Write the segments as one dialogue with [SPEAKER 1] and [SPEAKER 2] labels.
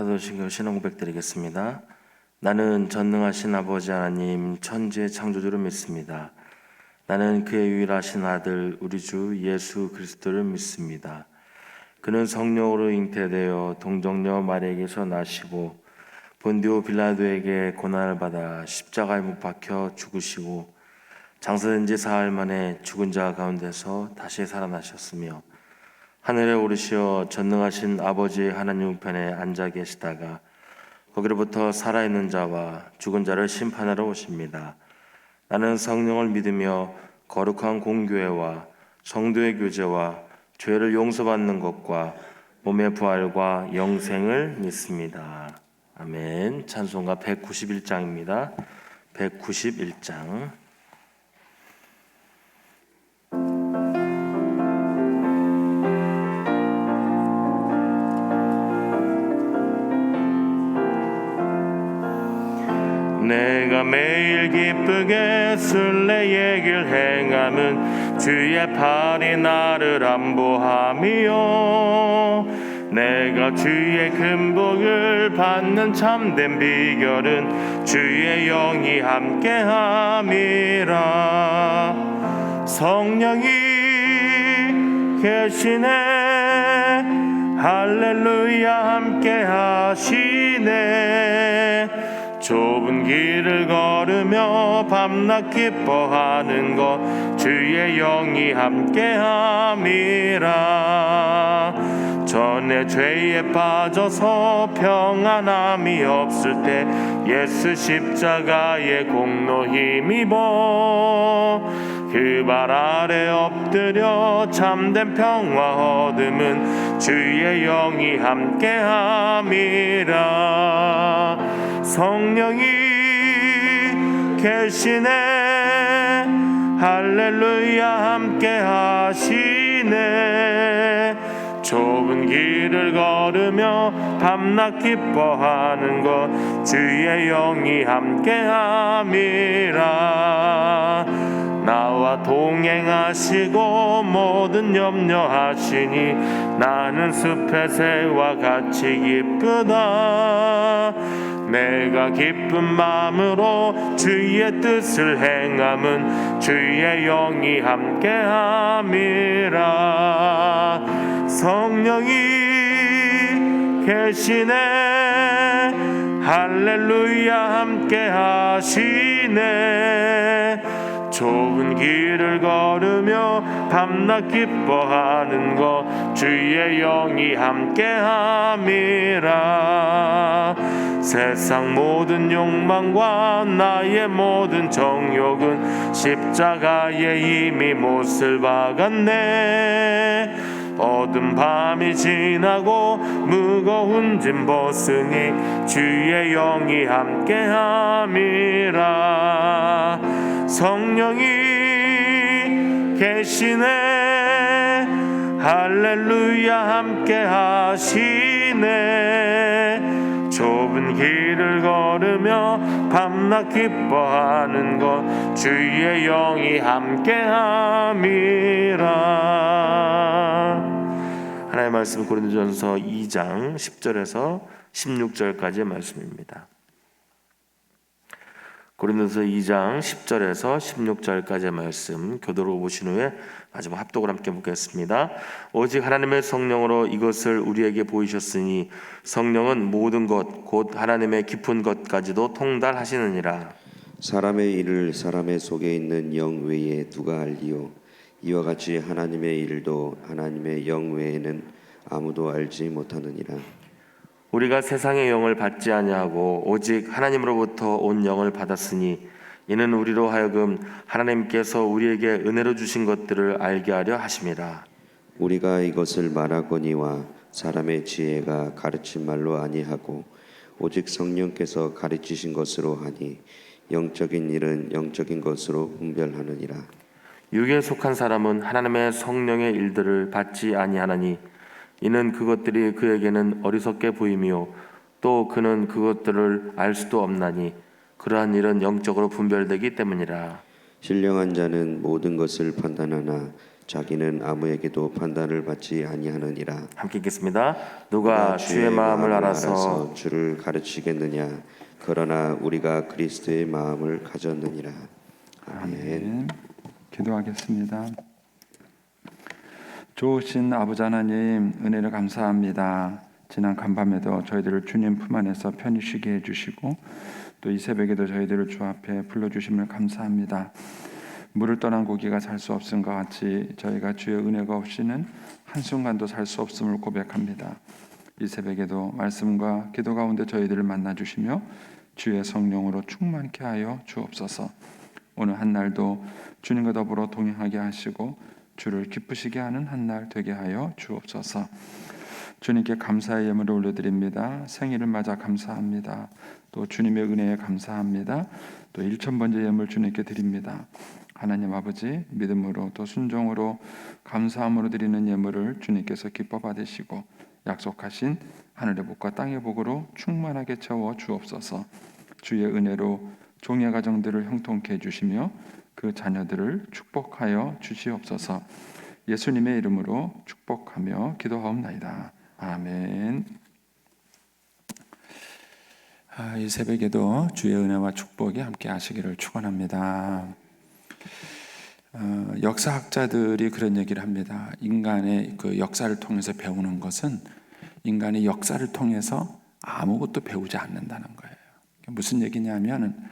[SPEAKER 1] 사도신경 신앙 고백 드리겠습니다. 나는 전능하신 아버지 하나님 천지의 창조주를 믿습니다. 나는 그의 유일하신 아들 우리 주 예수 그리스도를 믿습니다. 그는 성령으로 잉태되어 동정녀 마리아에게서 나시고 본디오 빌라도에게 고난을 받아 십자가에 못 박혀 죽으시고 장사된 지 사흘 만에 죽은 자 가운데서 다시 살아나셨으며 하늘에 오르시어 전능하신 아버지 하나님 우편에 앉아 계시다가 거기로부터 살아있는 자와 죽은 자를 심판하러 오십니다. 나는 성령을 믿으며 거룩한 공교회와 성도의 교제와 죄를 용서받는 것과 몸의 부활과 영생을 믿습니다. 아멘. 찬송가 191장입니다. 191장. 내가 매일 기쁘게 순례의 길 행함은 주의 팔이 나를 안보하며 내가 주의 금복을 받는 참된 비결은 주의 영이 함께함이라. 성령이 계시네 할렐루야 함께하시네. 좁은 길을 걸으며 밤낮 기뻐하는 것 주의 영이 함께함이라. 전에 죄에 빠져서 평안함이 없을 때 예수 십자가의 공로 힘입어 그 발 아래 엎드려 참된 평화 얻음은 주의 영이 함께함이라. 성령이 계시네 할렐루야 함께하시네. 좁은 길을 걸으며 밤낮 기뻐하는 것 주의 영이 함께함이라. 나와 동행하시고 모든 염려하시니 나는 숲의 새와 같이 기쁘다. 내가 기쁜 마음으로 주의 뜻을 행함은 주의 영이 함께함이라. 성령이 계시네 할렐루야 함께하시네. 좁은 길을 걸으며 밤낮 기뻐하는 것 주의 영이 함께함이라. 세상 모든 욕망과 나의 모든 정욕은 십자가에 이미 못을 박았네. 어두운 밤이 지나고 무거운 짐 벗으니 주의 영이 함께함이라. 성령이 계시네 할렐루야 함께하시네. 좁은 길을 걸으며 밤낮 기뻐하는 것 주의 영이 함께함이라. 하나님의 말씀 고린도전서 2장 10절에서 16절까지의 말씀입니다. 고린도서 2장 10절에서 16절까지의 말씀 교도로 보신 후에 마지막 합독을 함께 보겠습니다. 오직 하나님의 성령으로 이것을 우리에게 보이셨으니 성령은 모든 것 곧 하나님의 깊은 것까지도 통달하시느니라.
[SPEAKER 2] 사람의 일을 사람의 속에 있는 영 외에 누가 알리요? 이와 같이 하나님의 일도 하나님의 영 외에는 아무도 알지 못하느니라.
[SPEAKER 1] 우리가 세상의 영을 받지 아니하고 오직 하나님으로부터 온 영을 받았으니 이는 우리로 하여금 하나님께서 우리에게 은혜로 주신 것들을 알게 하려 하심이라.
[SPEAKER 2] 우리가 이것을 말하거니와 사람의 지혜가 가르친 말로 아니하고 오직 성령께서 가르치신 것으로 하니 영적인 일은 영적인 것으로 분별하느니라.
[SPEAKER 1] 육에 속한 사람은 하나님의 성령의 일들을 받지 아니하나니 이는 그것들이 그에게는 어리석게 보이며 또 그는 그것들을 알 수도 없나니 그러한 일은 영적으로 분별되기 때문이라.
[SPEAKER 2] 신령한 자는 모든 것을 판단하나 자기는 아무에게도 판단을 받지 아니하느니라.
[SPEAKER 1] 함께 읽겠습니다. 누가 주의 마음을 알아서
[SPEAKER 2] 주를 가르치겠느냐? 그러나 우리가 그리스도의 마음을 가졌느니라. 아멘.
[SPEAKER 3] 기도하겠습니다. 좋으신 아버지 하나님, 은혜를 감사합니다. 지난 간밤에도 저희들을 주님 품 안에서 편히 쉬게 해주시고 또 이 새벽에도 저희들을 주 앞에 불러주심을 감사합니다. 물을 떠난 고기가 살 수 없은 것 같이 저희가 주의 은혜가 없이는 한순간도 살 수 없음을 고백합니다. 이 새벽에도 말씀과 기도 가운데 저희들을 만나주시며 주의 성령으로 충만케 하여 주옵소서. 오늘 한 날도 주님과 더불어 동행하게 하시고 주를 기쁘시게 하는 한 날 되게 하여 주옵소서. 주님께 감사의 예물을 올려드립니다. 생일을 맞아 감사합니다. 또 주님의 은혜에 감사합니다. 또 1000번째 예물 주님께 드립니다. 하나님 아버지, 믿음으로 또 순종으로 감사함으로 드리는 예물을 주님께서 기뻐 받으시고 약속하신 하늘의 복과 땅의 복으로 충만하게 채워 주옵소서. 주의 은혜로 종의 가정들을 형통케 해주시며 그 자녀들을 축복하여 주시옵소서. 예수님의 이름으로 축복하며 기도하옵나이다. 아멘. 이 새벽에도 주의 은혜와 축복이 함께 하시기를 축원합니다. 역사학자들이 그런 얘기를 합니다. 인간의 그 역사를 통해서 배우는 것은 인간의 역사를 통해서 아무것도 배우지 않는다는 거예요. 무슨 얘기냐면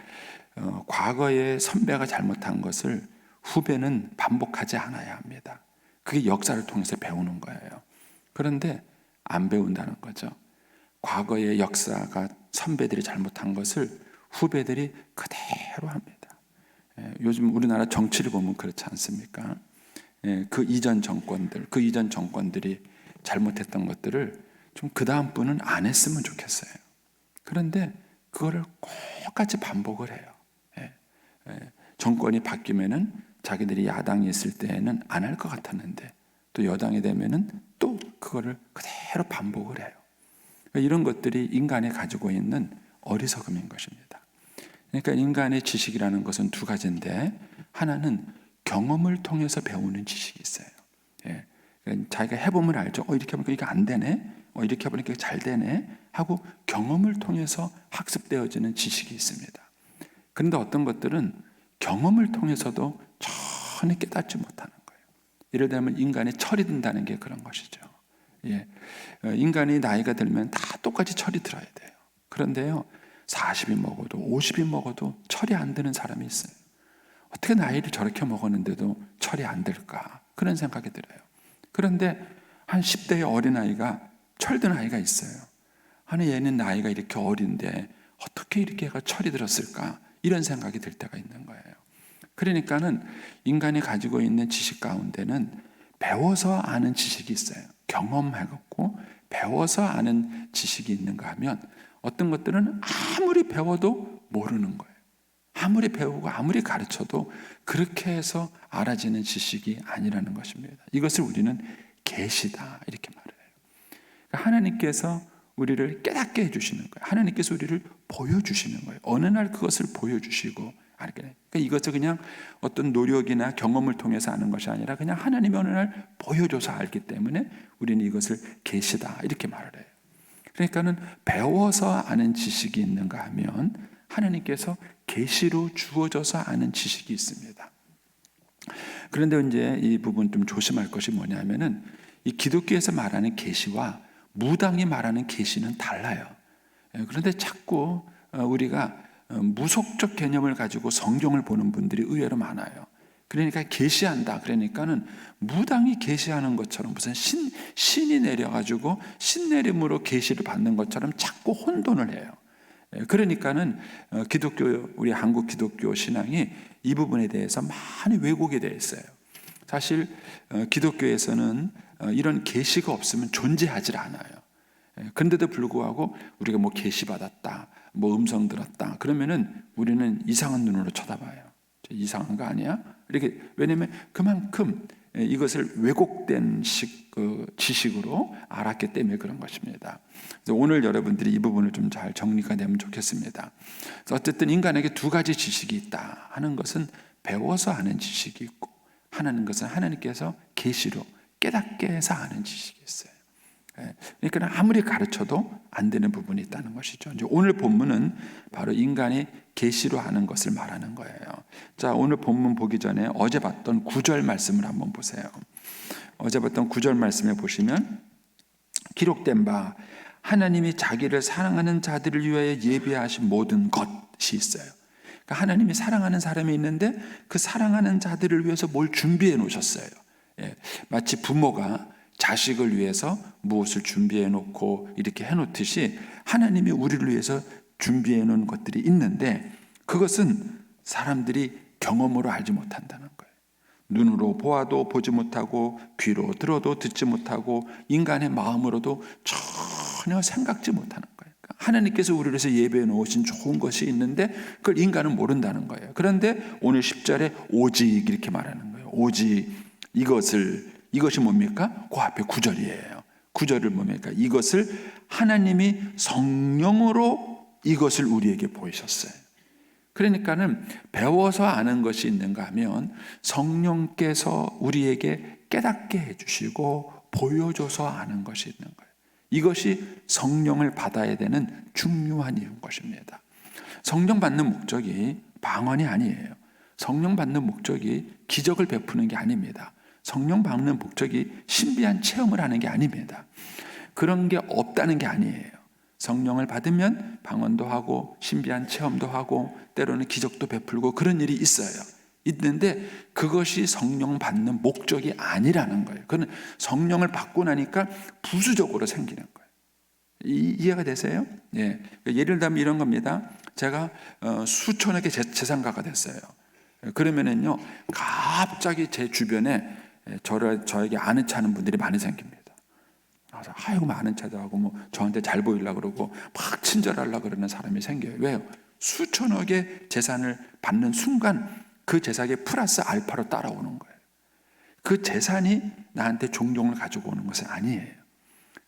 [SPEAKER 3] 과거의 선배가 잘못한 것을 후배는 반복하지 않아야 합니다. 그게 역사를 통해서 배우는 거예요. 그런데 안 배운다는 거죠. 과거의 역사가 선배들이 잘못한 것을 후배들이 그대로 합니다. 요즘 우리나라 정치를 보면 그렇지 않습니까? 그 이전 정권들이 잘못했던 것들을 좀 그 다음 분은 안 했으면 좋겠어요. 그런데 그거를 똑같이 반복을 해요. 정권이 바뀌면은 자기들이 야당이 있을 때에는 안 할 것 같았는데 또 여당이 되면은 또 그거를 그대로 반복을 해요. 이런 것들이 인간이 가지고 있는 어리석음인 것입니다. 그러니까 인간의 지식이라는 것은 두 가지인데 하나는 경험을 통해서 배우는 지식이 있어요. 그러니까 자기가 해보면 알죠. 이렇게 해보니까 이게 안 되네. 이렇게 해보니까 잘 되네. 하고 경험을 통해서 학습되어지는 지식이 있습니다. 그런데 어떤 것들은 경험을 통해서도 전혀 깨닫지 못하는 거예요. 예를 들면 인간의 철이 든다는 게 그런 것이죠. 인간이 나이가 들면 다 똑같이 철이 들어야 돼요. 그런데요, 40이 먹어도 50이 먹어도 철이 안 드는 사람이 있어요. 어떻게 나이를 저렇게 먹었는데도 철이 안 들까? 그런 생각이 들어요. 그런데 한 10대의 어린아이가 철든 아이가 있어요. 아니 얘는 나이가 이렇게 어린데 어떻게 이렇게 얘가 철이 들었을까? 이런 생각이 들 때가 있는 거예요. 그러니까는 인간이 가지고 있는 지식 가운데는 배워서 아는 지식이 있어요. 경험하고 배워서 아는 지식이 있는가 하면 어떤 것들은 아무리 배워도 모르는 거예요. 아무리 배우고 아무리 가르쳐도 그렇게 해서 알아지는 지식이 아니라는 것입니다. 이것을 우리는 계시다 이렇게 말을 해요. 그러니까 하나님께서 우리를 깨닫게 해주시는 거예요. 하나님께서 우리를 보여주시는 거예요. 어느 날 그것을 보여주시고 알게 돼요. 그러니까 이것을 그냥 어떤 노력이나 경험을 통해서 아는 것이 아니라 그냥 하나님이 어느 날 보여줘서 알기 때문에 우리는 이것을 계시다 이렇게 말을 해요. 그러니까는 배워서 아는 지식이 있는가 하면 하나님께서 계시로 주어져서 아는 지식이 있습니다. 그런데 이제 이 부분 좀 조심할 것이 뭐냐면은 이 기독교에서 말하는 계시와 무당이 말하는 계시는 달라요. 그런데 자꾸 우리가 무속적 개념을 가지고 성경을 보는 분들이 의외로 많아요. 그러니까 계시한다. 그러니까는 무당이 계시하는 것처럼 무슨 신이 내려가지고 신내림으로 계시를 받는 것처럼 자꾸 혼돈을 해요. 그러니까는 우리 한국 기독교 신앙이 이 부분에 대해서 많이 왜곡이 되어 있어요. 사실 기독교에서는 이런 계시가 없으면 존재하지 않아요. 그런데도 불구하고 우리가 뭐 계시 받았다, 뭐 음성 들었다 그러면은 우리는 이상한 눈으로 쳐다봐요. 이상한 거 아니야? 이렇게 왜냐하면 그만큼 이것을 왜곡된 지식으로 알았기 때문에 그런 것입니다. 그래서 오늘 여러분들이 이 부분을 좀 잘 정리가 되면 좋겠습니다. 그래서 어쨌든 인간에게 두 가지 지식이 있다 하는 것은 배워서 아는 지식이 있고, 하나는 것은 하나님께서 계시로 깨닫게 해서 아는 지식이 있어요. 그러니까 아무리 가르쳐도 안 되는 부분이 있다는 것이죠. 이제 오늘 본문은 바로 인간이 계시로 아는 것을 말하는 거예요. 자, 오늘 본문 보기 전에 어제 봤던 9절 말씀을 한번 보세요. 어제 봤던 9절 말씀에 보시면 기록된 바 하나님이 자기를 사랑하는 자들을 위하여 예비하신 모든 것이 있어요. 그러니까 하나님이 사랑하는 사람이 있는데 그 사랑하는 자들을 위해서 뭘 준비해 놓으셨어요. 마치 부모가 자식을 위해서 무엇을 준비해 놓고 이렇게 해 놓듯이 하나님이 우리를 위해서 준비해 놓은 것들이 있는데, 그것은 사람들이 경험으로 알지 못한다는 거예요. 눈으로 보아도 보지 못하고, 귀로 들어도 듣지 못하고, 인간의 마음으로도 전혀 생각지 못하는 거예요. 하나님께서 우리를 위해서 예배해 놓으신 좋은 것이 있는데 그걸 인간은 모른다는 거예요. 그런데 오늘 10절에 오직 이렇게 말하는 거예요. 오직 이것이 뭡니까? 그 앞에 9절이에요. 9절을 뭡니까? 이것을 하나님이 성령으로 이것을 우리에게 보이셨어요. 그러니까는 배워서 아는 것이 있는가 하면 성령께서 우리에게 깨닫게 해주시고 보여줘서 아는 것이 있는 거예요. 이것이 성령을 받아야 되는 중요한 이유인 것입니다. 성령 받는 목적이 방언이 아니에요. 성령 받는 목적이 기적을 베푸는 게 아닙니다. 성령 받는 목적이 신비한 체험을 하는 게 아닙니다. 그런 게 없다는 게 아니에요. 성령을 받으면 방언도 하고 신비한 체험도 하고 때로는 기적도 베풀고 그런 일이 있어요. 있는데 그것이 성령 받는 목적이 아니라는 거예요. 그건 성령을 받고 나니까 부수적으로 생기는 거예요. 이해가 되세요? 예. 예를 들면 이런 겁니다. 제가 수천억의 재산가가 됐어요. 그러면은요, 갑자기 제 주변에 저에게 아는 체 하는 분들이 많이 생깁니다. 아이고, 아는 체도 하고, 뭐, 저한테 잘 보이려고 그러고, 막 친절하려고 그러는 사람이 생겨요. 왜요? 수천억의 재산을 받는 순간 그 재산이 플러스 알파로 따라오는 거예요. 그 재산이 나한테 종종을 가지고 오는 것은 아니에요.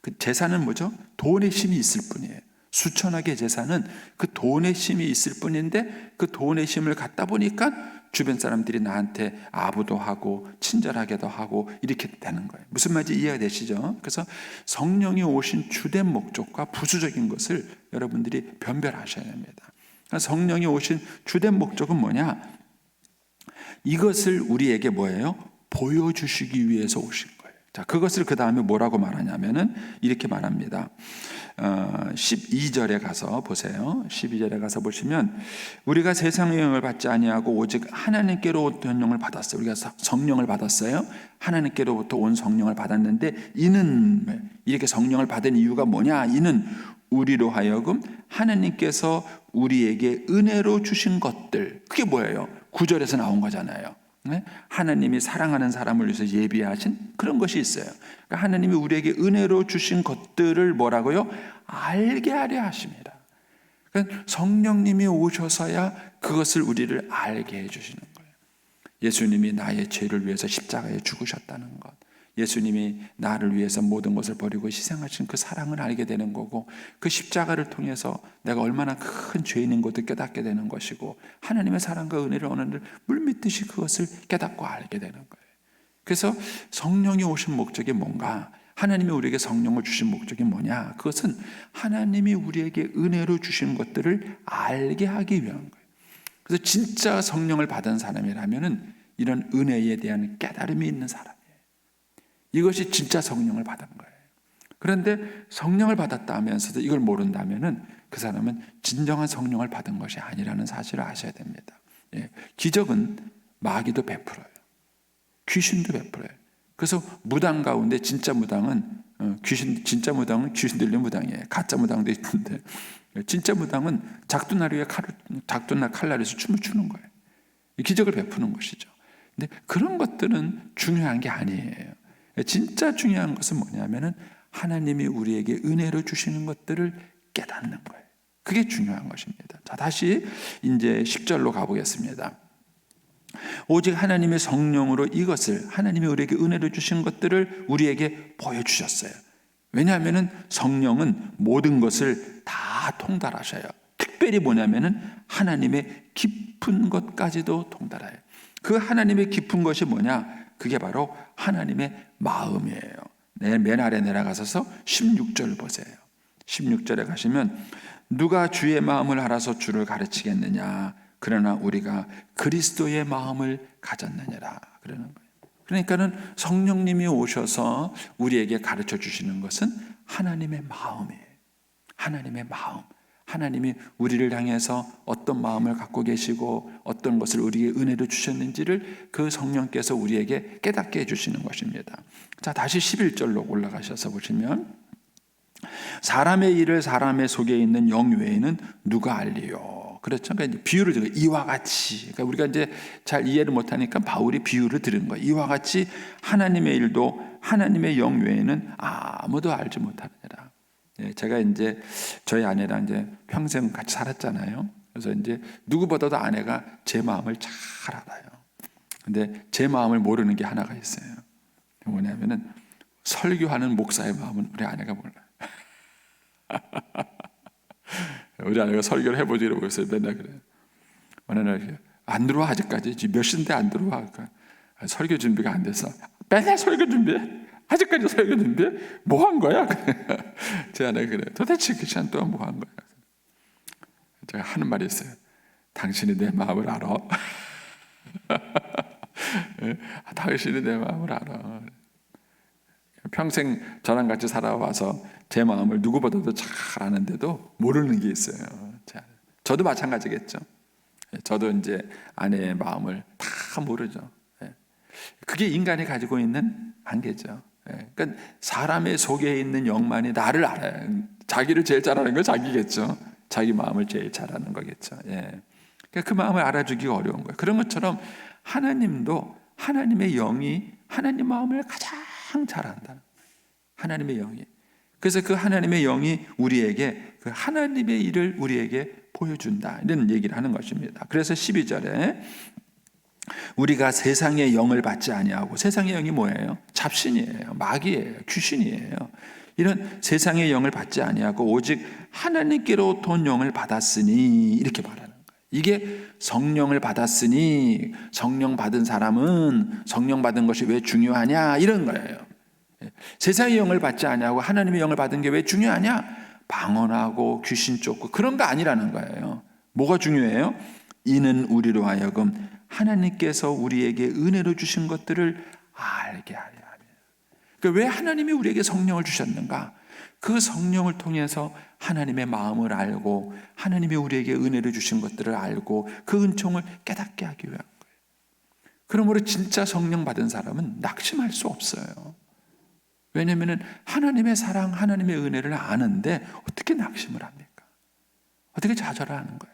[SPEAKER 3] 그 재산은 뭐죠? 돈의 힘이 있을 뿐이에요. 수천억의 재산은 그 돈의 힘이 있을 뿐인데 그 돈의 힘을 갖다 보니까 주변 사람들이 나한테 아부도 하고 친절하게도 하고 이렇게 되는 거예요. 무슨 말인지 이해가 되시죠? 그래서 성령이 오신 주된 목적과 부수적인 것을 여러분들이 변별하셔야 됩니다. 성령이 오신 주된 목적은 뭐냐? 이것을 우리에게 뭐예요? 보여주시기 위해서 오신 거예요. 자, 그것을 그 다음에 뭐라고 말하냐면은 이렇게 말합니다. 12절에 가서 보세요. 12절에 가서 보시면 우리가 세상의 영을 받지 아니하고 오직 하나님께로부터 영을 받았어요. 우리가 성령을 받았어요. 하나님께로부터 온 성령을 받았는데 이는 이렇게 성령을 받은 이유가 뭐냐? 이는 우리로 하여금 하나님께서 우리에게 은혜로 주신 것들, 그게 뭐예요? 9절에서 나온 거잖아요. 하나님이 사랑하는 사람을 위해서 예비하신 그런 것이 있어요. 그러니까 하나님이 우리에게 은혜로 주신 것들을 뭐라고요? 알게 하려 하십니다. 그러니까 성령님이 오셔서야 그것을 우리를 알게 해주시는 거예요. 예수님이 나의 죄를 위해서 십자가에 죽으셨다는 것, 예수님이 나를 위해서 모든 것을 버리고 희생하신 그 사랑을 알게 되는 거고, 그 십자가를 통해서 내가 얼마나 큰 죄인인 것도 깨닫게 되는 것이고, 하나님의 사랑과 은혜를 어느 날 물밀듯이 그것을 깨닫고 알게 되는 거예요. 그래서 성령이 오신 목적이 뭔가, 하나님이 우리에게 성령을 주신 목적이 뭐냐, 그것은 하나님이 우리에게 은혜로 주신 것들을 알게 하기 위한 거예요. 그래서 진짜 성령을 받은 사람이라면은 이런 은혜에 대한 깨달음이 있는 사람, 이것이 진짜 성령을 받은 거예요. 그런데 성령을 받았다 하면서도 이걸 모른다면은 그 사람은 진정한 성령을 받은 것이 아니라는 사실을 아셔야 됩니다. 기적은 마귀도 베풀어요. 귀신도 베풀어요. 그래서 무당 가운데 진짜 무당은 진짜 무당은 귀신 들린 무당이에요. 가짜 무당도 있는데 진짜 무당은 작두날 위에 작두날 칼날에서 춤을 추는 거예요. 기적을 베푸는 것이죠. 근데 그런 것들은 중요한 게 아니에요. 진짜 중요한 것은 뭐냐면은 하나님이 우리에게 은혜로 주시는 것들을 깨닫는 거예요. 그게 중요한 것입니다. 자, 다시 이제 10절로 가보겠습니다. 오직 하나님의 성령으로 이것을, 하나님이 우리에게 은혜로 주신 것들을 우리에게 보여주셨어요. 왜냐하면은 성령은 모든 것을 다 통달하셔요. 특별히 뭐냐면은 하나님의 깊은 것까지도 통달해요. 그 하나님의 깊은 것이 뭐냐? 그게 바로 하나님의 마음이에요. 맨 아래 내려가셔서 16절 보세요. 16절에 가시면 누가 주의 마음을 알아서 주를 가르치겠느냐? 그러나 우리가 그리스도의 마음을 가졌느니라 그러는 거예요. 그러니까는 성령님이 오셔서 우리에게 가르쳐 주시는 것은 하나님의 마음이에요. 하나님의 마음. 하나님이 우리를 향해서 어떤 마음을 갖고 계시고 어떤 것을 우리에게 은혜로 주셨는지를 그 성령께서 우리에게 깨닫게 해주시는 것입니다. 자, 다시 11절로 올라가셔서 보시면 사람의 일을 사람의 속에 있는 영 외에는 누가 알리요? 그렇죠. 그러니까 비유를 들어 이와 같이. 그러니까 우리가 이제 잘 이해를 못하니까 바울이 비유를 들은 거예요. 이와 같이 하나님의 일도 하나님의 영 외에는 아무도 알지 못하느니라. 제가 이제 저희 아내랑 이제 평생 같이 살았잖아요. 그래서 이제 누구보다도 아내가 제 마음을 잘 알아요. 근데 제 마음을 모르는 게 하나가 있어요. 뭐냐면은 설교하는 목사의 마음은 우리 아내가 몰라요. 우리 아내가 설교를 해보지 이러고 있어요. 맨날 그래요. 어느 날 안 들어와 아직까지 몇 시인데 안 들어와. 그러니까 설교 준비가 안 돼서 맨날 설교 준비해. 아직까지 설교 준비해? 뭐 한 거야? 제 아내가 그래요. 도대체 그 시간 동안 뭐 한 거야? 제가 하는 말이 있어요. 당신이 내 마음을 알아. 당신이 내 마음을 알아. 평생 저랑 같이 살아와서 제 마음을 누구보다도 잘 아는데도 모르는 게 있어요. 저도 마찬가지겠죠. 저도 이제 아내의 마음을 다 모르죠. 그게 인간이 가지고 있는 한계죠. 그러니까 사람의 속에 있는 영만이 나를 알아요. 자기를 제일 잘 아는 건 자기겠죠. 자기 마음을 제일 잘 아는 거겠죠. 그러니까 그 마음을 알아주기가 어려운 거예요. 그런 것처럼 하나님도 하나님의 영이 하나님 마음을 가장 잘 안다는 거예요. 하나님의 영이. 그래서 그 하나님의 영이 우리에게 그 하나님의 일을 우리에게 보여준다. 이런 얘기를 하는 것입니다. 그래서 12절에 우리가 세상의 영을 받지 아니하고, 세상의 영이 뭐예요? 잡신이에요. 마귀예요. 귀신이에요. 이런 세상의 영을 받지 아니하고 오직 하나님께로부터 온 영을 받았으니, 이렇게 말하는 거예요. 이게 성령을 받았으니, 성령 받은 사람은 성령 받은 것이 왜 중요하냐, 이런 거예요. 세상의 영을 받지 아니하고 하나님의 영을 받은 게 왜 중요하냐? 방언하고 귀신 쫓고 그런 거 아니라는 거예요. 뭐가 중요해요? 이는 우리로 하여금 하나님께서 우리에게 은혜로 주신 것들을 알게 하려 합니다. 그러니까 왜 하나님이 우리에게 성령을 주셨는가? 그 성령을 통해서 하나님의 마음을 알고 하나님이 우리에게 은혜를 주신 것들을 알고 그 은총을 깨닫게 하기 위한 거예요. 그러므로 진짜 성령 받은 사람은 낙심할 수 없어요. 왜냐하면 하나님의 사랑, 하나님의 은혜를 아는데 어떻게 낙심을 합니까? 어떻게 좌절을 하는 거예요?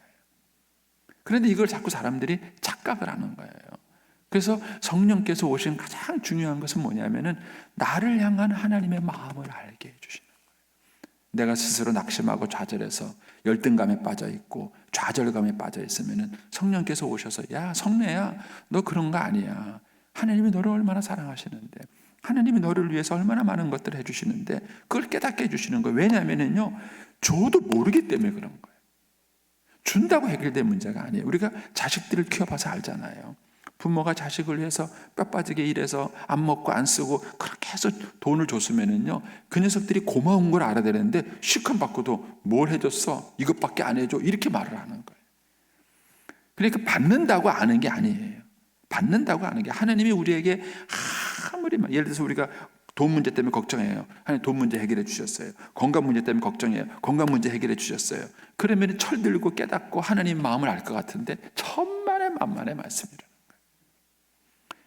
[SPEAKER 3] 그런데 이걸 자꾸 사람들이 착각을 하는 거예요. 그래서 성령께서 오신 가장 중요한 것은 뭐냐면은 나를 향한 하나님의 마음을 알게 해주시는 거예요. 내가 스스로 낙심하고 좌절해서 열등감에 빠져 있고 좌절감에 빠져 있으면은 성령께서 오셔서 야, 성례야, 너 그런 거 아니야. 하나님이 너를 얼마나 사랑하시는데, 하나님이 너를 위해서 얼마나 많은 것들을 해주시는데 그걸 깨닫게 해주시는 거예요. 왜냐하면요, 저도 모르기 때문에 그런 거예요. 준다고 해결된 문제가 아니에요. 우리가 자식들을 키워봐서 알잖아요. 부모가 자식을 위해서 뼈 빠지게 일해서 안 먹고 안 쓰고 그렇게 해서 돈을 줬으면은요, 그 녀석들이 고마운 걸 알아야 되는데 시kan 받고도 뭘 해줬어? 이것밖에 안 해줘? 이렇게 말을 하는 거예요. 그러니까 받는다고 아는 게 아니에요. 받는다고 아는 게, 하나님이 우리에게 아무리, 예를 들어서 우리가 돈 문제 때문에 걱정해요. 하나님 돈 문제 해결해 주셨어요. 건강 문제 때문에 걱정해요. 건강 문제 해결해 주셨어요. 그러면 철들고 깨닫고 하나님 마음을 알 것 같은데 천만의 만만의 말씀이라는 거예요.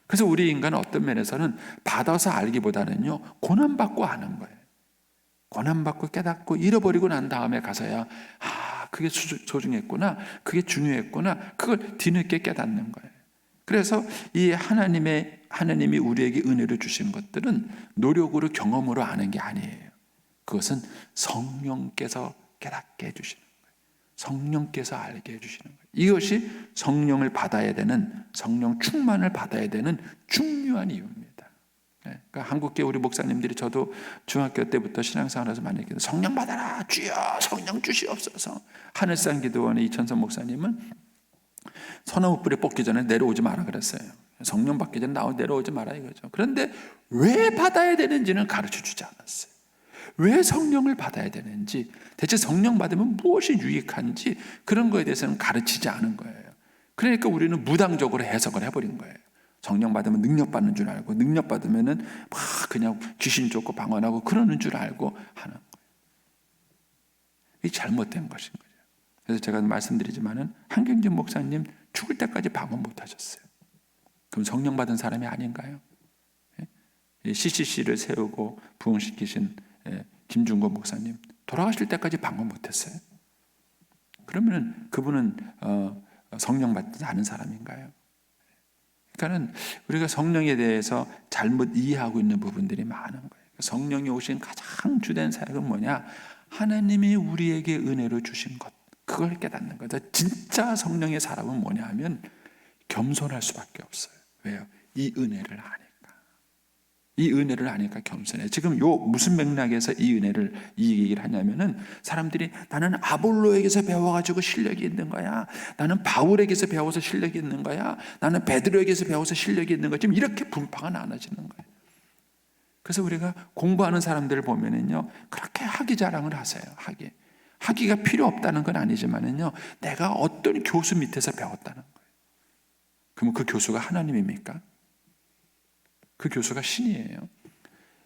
[SPEAKER 3] 그래서 우리 인간은 어떤 면에서는 받아서 알기보다는요, 고난받고 아는 거예요. 고난받고 깨닫고 잃어버리고 난 다음에 가서야 그게 소중했구나, 그게 중요했구나, 그걸 뒤늦게 깨닫는 거예요. 그래서 이 하나님이 우리에게 은혜를 주신 것들은 노력으로 경험으로 아는 게 아니에요. 그것은 성령께서 깨닫게 해주시는 거예요. 성령께서 알게 해주시는 거예요. 이것이 성령을 받아야 되는, 성령 충만을 받아야 되는 중요한 이유입니다. 그러니까 한국계 우리 목사님들이 저도 중학교 때부터 신앙생활에서 많이 얘기해요. 성령 받아라 주여 성령 주시옵소서. 하늘산 기도원의 이천선 목사님은 소나무 뿌리 뽑기 전에 내려오지 마라 그랬어요. 성령 받기 전에 내려오지 마라 이거죠. 그런데 왜 받아야 되는지는 가르쳐 주지 않았어요. 왜 성령을 받아야 되는지, 대체 성령 받으면 무엇이 유익한지 그런 거에 대해서는 가르치지 않은 거예요. 그러니까 우리는 무당적으로 해석을 해버린 거예요. 성령 받으면 능력 받는 줄 알고, 능력 받으면은 막 그냥 귀신 쫓고 방언하고 그러는 줄 알고 하는 거예요. 이게 잘못된 것인 거죠. 그래서 제가 말씀드리지만은 한경진 목사님 죽을 때까지 방언 못 하셨어요. 그럼 성령 받은 사람이 아닌가요? CCC를 세우고 부흥시키신 김준거 목사님 돌아가실 때까지 방언 못 했어요. 그러면 그분은 성령 받지 않은 사람인가요? 그러니까는 우리가 성령에 대해서 잘못 이해하고 있는 부분들이 많은 거예요. 성령이 오신 가장 주된 사역은 뭐냐? 하나님이 우리에게 은혜로 주신 것, 그걸 깨닫는 거죠. 진짜 성령의 사람은 뭐냐 하면 겸손할 수밖에 없어요. 왜요? 이 은혜를 아니까. 이 은혜를 아니까 겸손해. 지금 요 무슨 맥락에서 이 은혜를 이 얘기를 하냐면은 사람들이 나는 아볼로에게서 배워가지고 실력이 있는 거야. 나는 바울에게서 배워서 실력이 있는 거야. 나는 베드로에게서 배워서 실력이 있는 거야. 지금 이렇게 분파가 나눠지는 거예요. 그래서 우리가 공부하는 사람들을 보면은요, 그렇게 학위 자랑을 하세요. 학위가 필요 없다는 건 아니지만은요, 내가 어떤 교수 밑에서 배웠다는 거예요. 그러면 그 교수가 하나님입니까? 그 교수가 신이에요.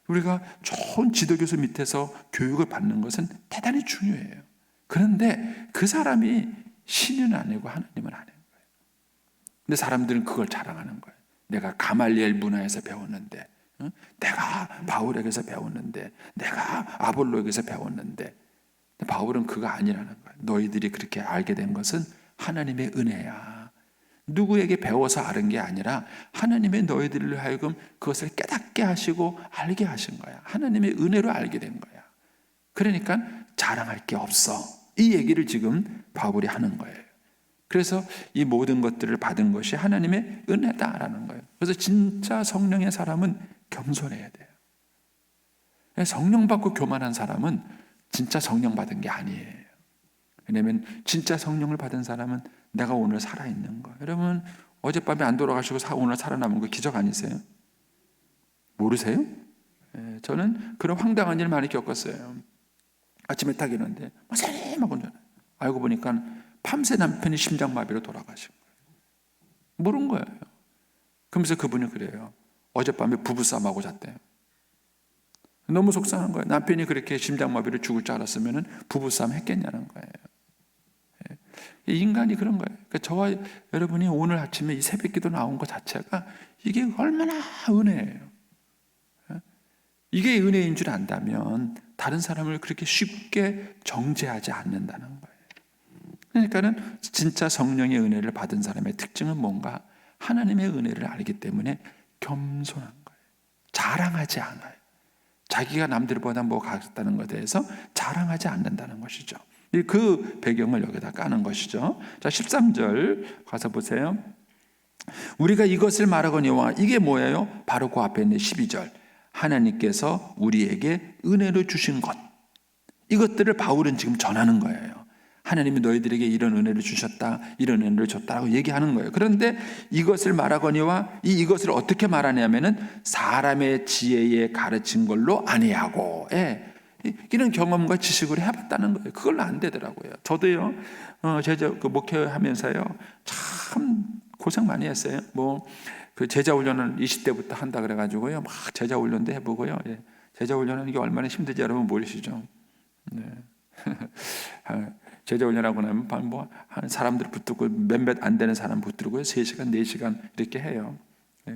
[SPEAKER 3] 우리가 좋은 지도교수 밑에서 교육을 받는 것은 대단히 중요해요. 그런데 그 사람이 신은 아니고 하나님은 아닌 거예요. 근데 사람들은 그걸 자랑하는 거예요. 내가 가말리엘 문화에서 배웠는데, 내가 바울에게서 배웠는데, 내가 아볼로에게서 배웠는데, 바울은 그거 아니라는 거예요. 너희들이 그렇게 알게 된 것은 하나님의 은혜야. 누구에게 배워서 아는 게 아니라 하나님의 너희들을 하여금 그것을 깨닫게 하시고 알게 하신 거야. 하나님의 은혜로 알게 된 거야. 그러니까 자랑할 게 없어. 이 얘기를 지금 바울이 하는 거예요. 그래서 이 모든 것들을 받은 것이 하나님의 은혜다라는 거예요. 그래서 진짜 성령의 사람은 겸손해야 돼요. 성령 받고 교만한 사람은 진짜 성령 받은 게 아니에요. 왜냐하면 진짜 성령을 받은 사람은 내가 오늘 살아있는 거. 여러분 어젯밤에 안 돌아가시고 오늘 살아남은 거 기적 아니세요? 모르세요? 저는 그런 황당한 일 많이 겪었어요. 아침에 딱 일어났는데 세림하고 알고 보니까 밤새 남편이 심장마비로 돌아가신 거예요. 모른 거예요. 그러면서 그분이 그래요. 어젯밤에 부부싸움하고 잤대요. 너무 속상한 거예요. 남편이 그렇게 심장마비로 죽을 줄 알았으면 부부싸움 했겠냐는 거예요. 인간이 그런 거예요. 그러니까 저와 여러분이 오늘 아침에 이 새벽기도 나온 것 자체가 이게 얼마나 은혜예요. 이게 은혜인 줄 안다면 다른 사람을 그렇게 쉽게 정죄하지 않는다는 거예요. 그러니까는 진짜 성령의 은혜를 받은 사람의 특징은 뭔가? 하나님의 은혜를 알기 때문에 겸손한 거예요. 자랑하지 않아요. 자기가 남들보다 뭐 가졌다는 것에 대해서 자랑하지 않는다는 것이죠. 그 배경을 여기다 까는 것이죠. 자, 13절 가서 보세요. 우리가 이것을 말하거니와 이게 뭐예요? 바로 그 앞에 있는 12절. 하나님께서 우리에게 은혜로 주신 것. 이것들을 바울은 지금 전하는 거예요. 하나님이 너희들에게 이런 은혜를 주셨다, 이런 은혜를 줬다라고 얘기하는 거예요. 그런데 이것을 말하거니와 이것을 어떻게 말하냐면은 사람의 지혜에 가르친 걸로 아니하고, 이런 경험과 지식으로 해봤다는 거예요. 그걸로 안 되더라고요. 저도요, 제자 목회하면서요, 참 고생 많이 했어요. 그 제자 훈련을 20대부터 한다 그래가지고요, 막 제자 훈련도 해보고요. 제자 훈련하는 게 얼마나 힘든지 여러분 모르시죠? 네. 제자 훈련하고 나면 한 사람들 붙들고 몇몇 안 되는 사람 붙들고요, 3시간, 4시간 이렇게 해요.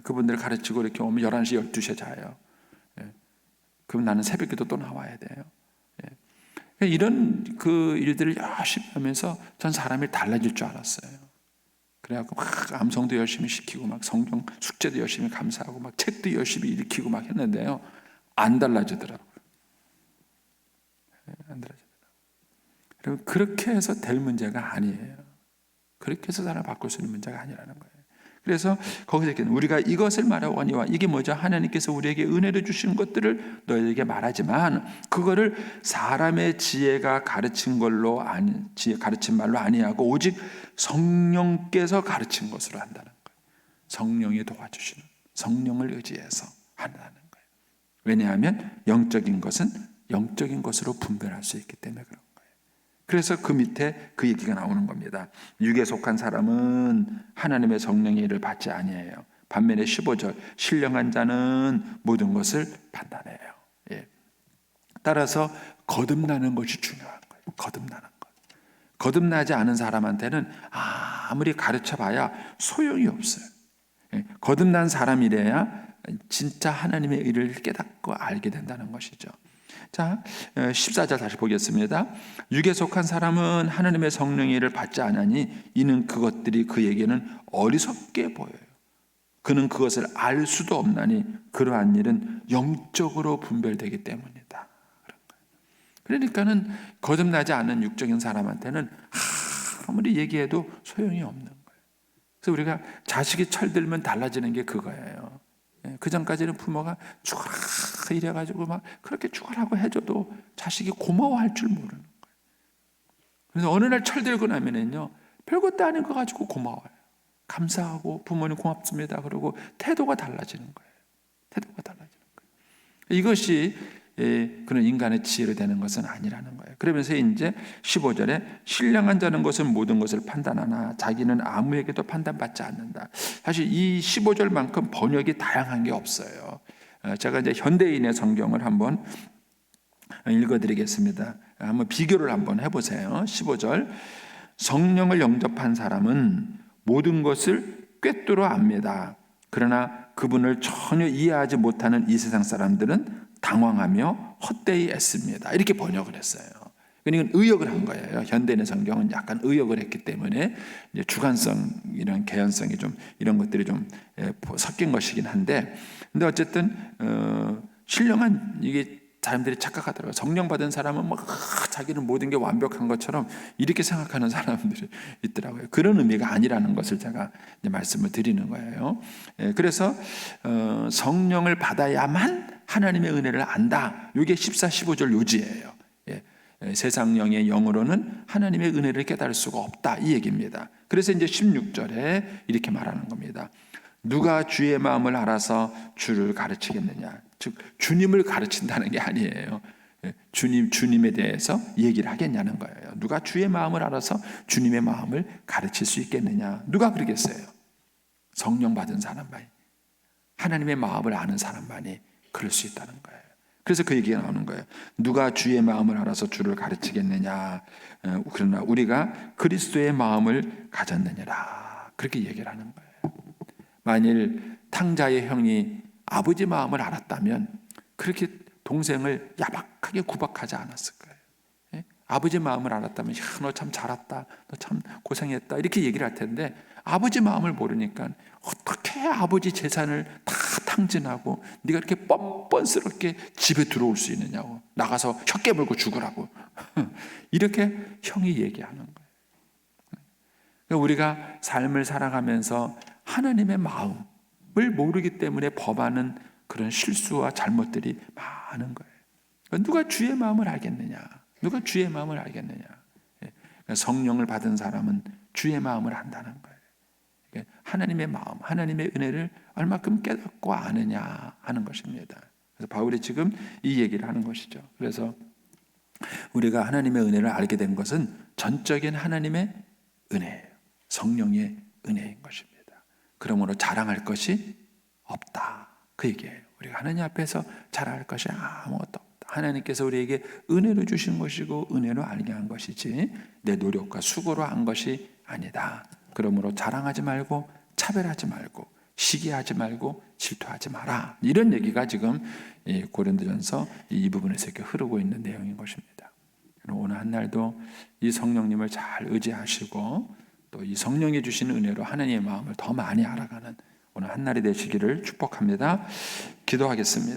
[SPEAKER 3] 그분들 가르치고 이렇게 오면 11시, 12시에 자요. 그럼 나는 새벽기도 또 나와야 돼요. 이런 그 일들을 열심히 하면서 전 사람이 달라질 줄 알았어요. 그래갖고 막 암송도 열심히 시키고 막 성경 숙제도 열심히 감사하고 막 책도 열심히 읽히고 막 했는데요, 안 달라지더라고요. 안 달라지더라고요. 여러분, 그렇게 해서 될 문제가 아니에요. 그렇게 해서 사람을 바꿀 수 있는 문제가 아니라는 거예요. 그래서 거기서 이렇게 우리가 이것을 말하거니와 이게 뭐죠? 하나님께서 우리에게 은혜를 주신 것들을 너희에게 말하지만 그거를 사람의 지혜가 가르친 말로 아니하고 오직 성령께서 가르친 것으로 한다는 거예요. 성령이 도와주시는, 성령을 의지해서 한다는 거예요. 왜냐하면 영적인 것은 영적인 것으로 분별할 수 있기 때문에 그런 거예요. 그래서 그 밑에 그 얘기가 나오는 겁니다. 육에 속한 사람은 하나님의 성령의 일을 받지 아니해요. 반면에 15절 신령한 자는 모든 것을 판단해요. 예. 따라서 거듭나는 것이 중요한 거예요. 거듭나는 것. 거듭나지 않은 사람한테는 아무리 가르쳐봐야 소용이 없어요. 예. 거듭난 사람이래야 진짜 하나님의 일을 깨닫고 알게 된다는 것이죠. 자, 14절 다시 보겠습니다. 육에 속한 사람은 하나님의 성령의 일을 받지 않으니 이는 그것들이 그에게는 어리석게 보여요. 그는 그것을 알 수도 없나니 그러한 일은 영적으로 분별되기 때문이다. 그러니까는 거듭나지 않은 육적인 사람한테는 아무리 얘기해도 소용이 없는 거예요. 그래서 우리가 자식이 철들면 달라지는 게 그거예요. 그 전까지는 부모가 죽어라 이래가지고 막 그렇게 죽으라고 해줘도 자식이 고마워할 줄 모르는 거예요. 그래서 어느 날 철들고 나면은요, 별것도 아닌 거 가지고 고마워요. 감사하고 부모님 고맙습니다. 그러고 태도가 달라지는 거예요. 태도가 달라지는 거예요. 이것이 그런 인간의 지혜로 되는 것은 아니라는 거예요. 그러면서 이제 15절에 신령한 자는 것은 모든 것을 판단하나 자기는 아무에게도 판단받지 않는다. 사실 이 15절만큼 번역이 다양한 게 없어요. 제가 이제 현대인의 성경을 한번 읽어드리겠습니다. 한번 비교를 한번 해보세요. 15절 성령을 영접한 사람은 모든 것을 꿰뚫어 압니다. 그러나 그분을 전혀 이해하지 못하는 이 세상 사람들은 당황하며 헛되이 애씁니다. 이렇게 번역을 했어요. 그러니까 의역을 한 거예요. 현대인의 성경은 약간 의역을 했기 때문에 이제 주관성, 이런 개연성이 좀 이런 것들이 좀 섞인 것이긴 한데, 근데 어쨌든 신령한 이게 사람들이 착각하더라고요. 성령 받은 사람은 막 자기는 모든 게 완벽한 것처럼 이렇게 생각하는 사람들이 있더라고요. 그런 의미가 아니라는 것을 제가 이제 말씀을 드리는 거예요. 그래서 성령을 받아야만 하나님의 은혜를 안다. 이게 14, 15절 요지예요. 세상령의 영으로는 하나님의 은혜를 깨달을 수가 없다. 이 얘기입니다. 그래서 이제 16절에 이렇게 말하는 겁니다. 누가 주의 마음을 알아서 주를 가르치겠느냐. 즉 주님을 가르친다는 게 아니에요. 주님에 대해서 얘기를 하겠냐는 거예요. 누가 주의 마음을 알아서 주님의 마음을 가르칠 수 있겠느냐. 누가 그러겠어요? 성령 받은 사람만이, 하나님의 마음을 아는 사람만이 그럴 수 있다는 거예요. 그래서 그 얘기가 나오는 거예요. 누가 주의 마음을 알아서 주를 가르치겠느냐. 그러나 우리가 그리스도의 마음을 가졌느니라. 그렇게 얘기를 하는 거예요. 만일 탕자의 형이 아버지 마음을 알았다면 그렇게 동생을 야박하게 구박하지 않았을 거예요. 아버지 마음을 알았다면 너 참 잘했다, 너 참 고생했다 이렇게 얘기를 할 텐데 아버지 마음을 모르니까 어떻게 아버지 재산을 다 탕진하고 네가 이렇게 뻔뻔스럽게 집에 들어올 수 있느냐고, 나가서 혀 깨물고 죽으라고 이렇게 형이 얘기하는 거예요. 우리가 삶을 살아가면서 하나님의 마음을 모르기 때문에 범하는 그런 실수와 잘못들이 많은 거예요. 누가 주의 마음을 알겠느냐? 누가 주의 마음을 알겠느냐? 성령을 받은 사람은 주의 마음을 안다는 거예요. 하나님의 마음, 하나님의 은혜를 얼마큼 깨닫고 아느냐 하는 것입니다. 그래서 바울이 지금 이 얘기를 하는 것이죠. 그래서 우리가 하나님의 은혜를 알게 된 것은 전적인 하나님의 은혜예요. 성령의 은혜인 것입니다. 그러므로 자랑할 것이 없다. 그 얘기예요. 우리가 하나님 앞에서 자랑할 것이 아무것도 없다. 하나님께서 우리에게 은혜로 주신 것이고 은혜로 알게 한 것이지 내 노력과 수고로 한 것이 아니다. 그러므로 자랑하지 말고 차별하지 말고 시기하지 말고 질투하지 마라. 이런 얘기가 지금 고린도전서 이 부분에서 이렇게 흐르고 있는 내용인 것입니다. 오늘 한 날도 이 성령님을 잘 의지하시고 또 이 성령이 주시는 은혜로 하나님의 마음을 더 많이 알아가는 오늘 한 날이 되시기를 축복합니다. 기도하겠습니다.